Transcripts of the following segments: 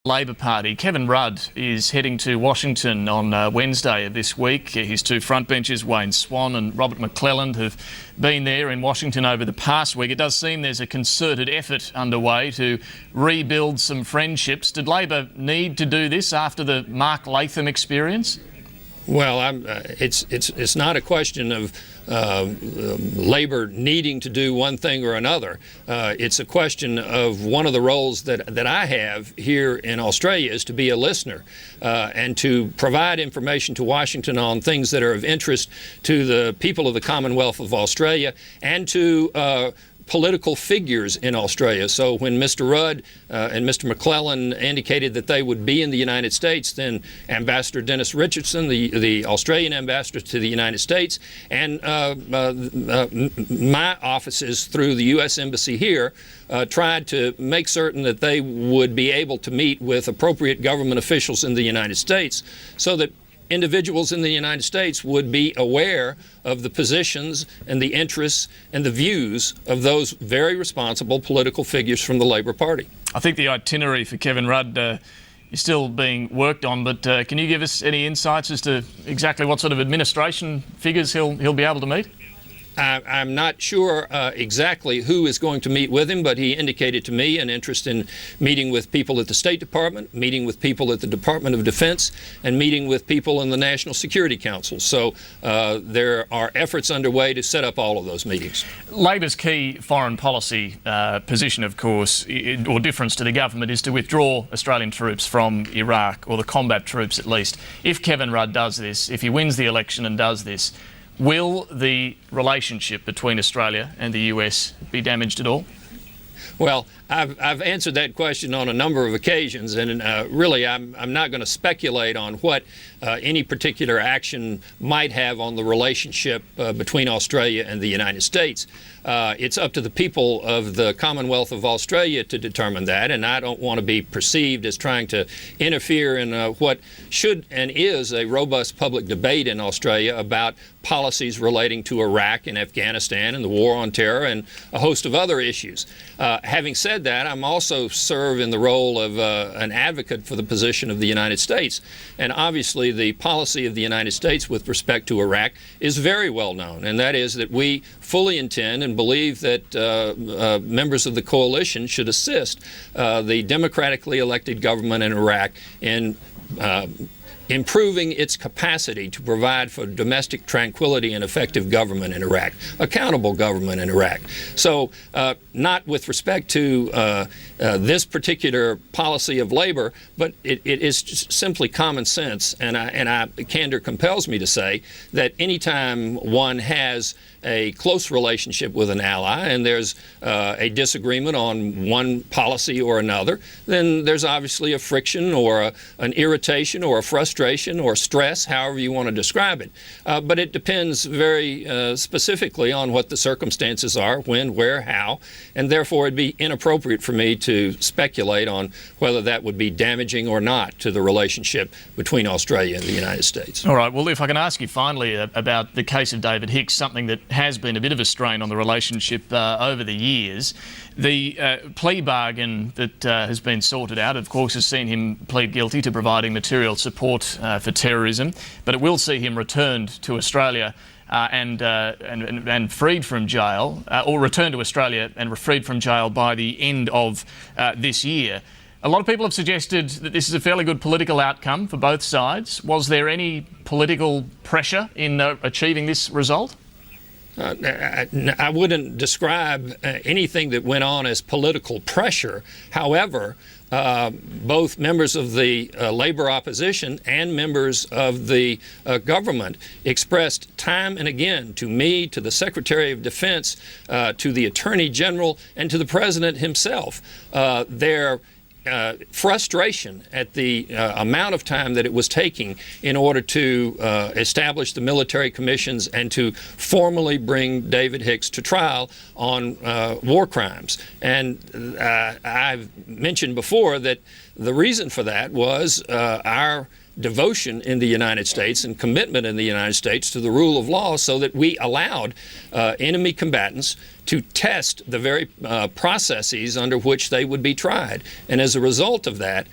Labor Party. Kevin Rudd is heading to Washington on Wednesday of this week. His two frontbenchers, Wayne Swan and Robert McCallum, have been there in Washington over the past week. It does seem there's a concerted effort underway to rebuild some friendships. Did Labor need to do this after the Mark Latham experience? Well, it's not a question of Labor needing to do one thing or another. It's a question of one of the roles that I have here in Australia is to be a listener and to provide information to Washington on things that are of interest to the people of the Commonwealth of Australia and to political figures in Australia. So when Mr. Rudd and Mr. McCallum indicated that they would be in the United States, then Ambassador Dennis Richardson, the Australian ambassador to the United States, and my offices through the U.S. Embassy here tried to make certain that they would be able to meet with appropriate government officials in the United States so that individuals in the United States would be aware of the positions and the interests and the views of those very responsible political figures from the Labor Party. I think the itinerary for Kevin Rudd is still being worked on, but can you give us any insights as to exactly what sort of administration figures he'll be able to meet? I'm not sure exactly who is going to meet with him, but he indicated to me an interest in meeting with people at the State Department, meeting with people at the Department of Defense, and meeting with people in the National Security Council. So there are efforts underway to set up all of those meetings. Labor's key foreign policy position, of course, or difference to the government, is to withdraw Australian troops from Iraq, or the combat troops at least. If Kevin Rudd does this, if he wins the election and does this, will the relationship between Australia and the US be damaged at all? Well, I've answered that question on a number of occasions, and really I'm not going to speculate on what any particular action might have on the relationship between Australia and the United States. It's up to the people of the Commonwealth of Australia to determine that, and I don't want to be perceived as trying to interfere in what should and is a robust public debate in Australia about policies relating to Iraq and Afghanistan and the war on terror and a host of other issues. Having said that, I'm also serve in the role of an advocate for the position of the United States. And obviously the policy of the United States with respect to Iraq is very well known, and that is that we fully intend and believe that members of the coalition should assist the democratically elected government in Iraq in improving its capacity to provide for domestic tranquility and effective government in Iraq, accountable government in Iraq. So not with respect to this particular policy of Labor, but it is just simply common sense, and candor compels me to say that anytime one has a close relationship with an ally and there's a disagreement on one policy or another, then there's obviously a friction or an irritation or a frustration or stress, however you want to describe it. But it depends very specifically on what the circumstances are, when, where, how, and therefore it'd be inappropriate for me to speculate on whether that would be damaging or not to the relationship between Australia and the United States. All right, well, if I can ask you finally about the case of David Hicks, something that has been a bit of a strain on the relationship over the years. The plea bargain that has been sorted out, of course, has seen him plead guilty to providing material support for terrorism, but it will see him returned to Australia and freed from jail, or returned to Australia and freed from jail by the end of this year. A lot of people have suggested that this is a fairly good political outcome for both sides. Was there any political pressure in achieving this result? I wouldn't describe anything that went on as political pressure. However, both members of the Labor opposition and members of the government expressed time and again to me, to the Secretary of Defense, to the Attorney General, and to the President himself, their frustration at the amount of time that it was taking in order to establish the military commissions and to formally bring David Hicks to trial on war crimes. And I've mentioned before that the reason for that was our devotion in the United States and commitment in the United States to the rule of law, so that we allowed enemy combatants to test the very processes under which they would be tried. And as a result of that,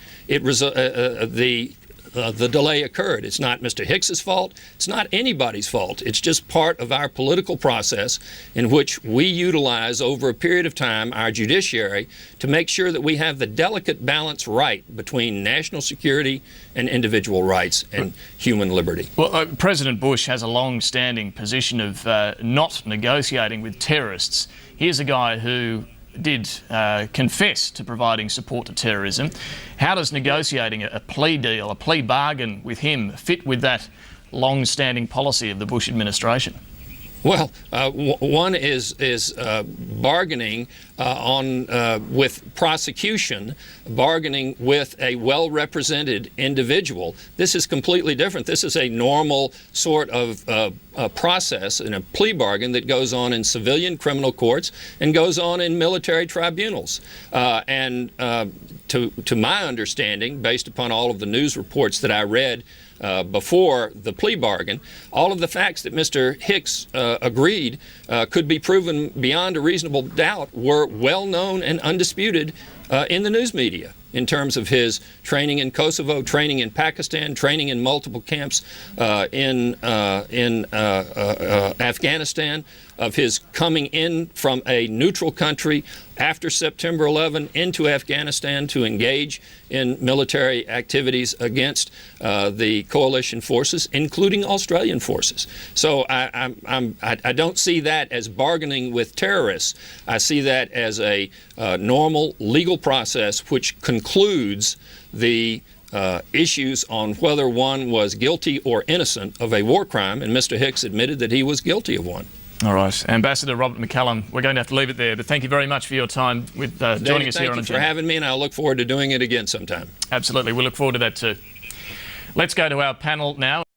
the delay occurred. It's not Mr. Hicks's fault. It's not anybody's fault. It's just part of our political process in which we utilize over a period of time our judiciary to make sure that we have the delicate balance right between national security and individual rights and human liberty. Well, President Bush has a long-standing position of not negotiating with terrorists. Here's a guy who did confess to providing support to terrorism. How does negotiating a plea deal, a plea bargain with him fit with that long-standing policy of the Bush administration? Well, one is bargaining with prosecution, bargaining with a well-represented individual. This is completely different. This is a normal sort of process in a plea bargain that goes on in civilian criminal courts and goes on in military tribunals. To my understanding, based upon all of the news reports that I read before the plea bargain, all of the facts that Mr. Hicks agreed could be proven beyond a reasonable doubt were well known and undisputed in the news media, in terms of his training in Kosovo, training in Pakistan, training in multiple camps in Afghanistan, of his coming in from a neutral country after September 11 into Afghanistan to engage in military activities against the coalition forces, including Australian forces. So I don't see that as bargaining with terrorists. I see that as a normal legal process which concludes the issues on whether one was guilty or innocent of a war crime, and Mr. Hicks admitted that he was guilty of one. All right. Ambassador Robert McCallum, we're going to have to leave it there, but thank you very much for your time with joining us here on Agenda. Thank you for having me, and I look forward to doing it again sometime. Absolutely. We look forward to that too. Let's go to our panel now.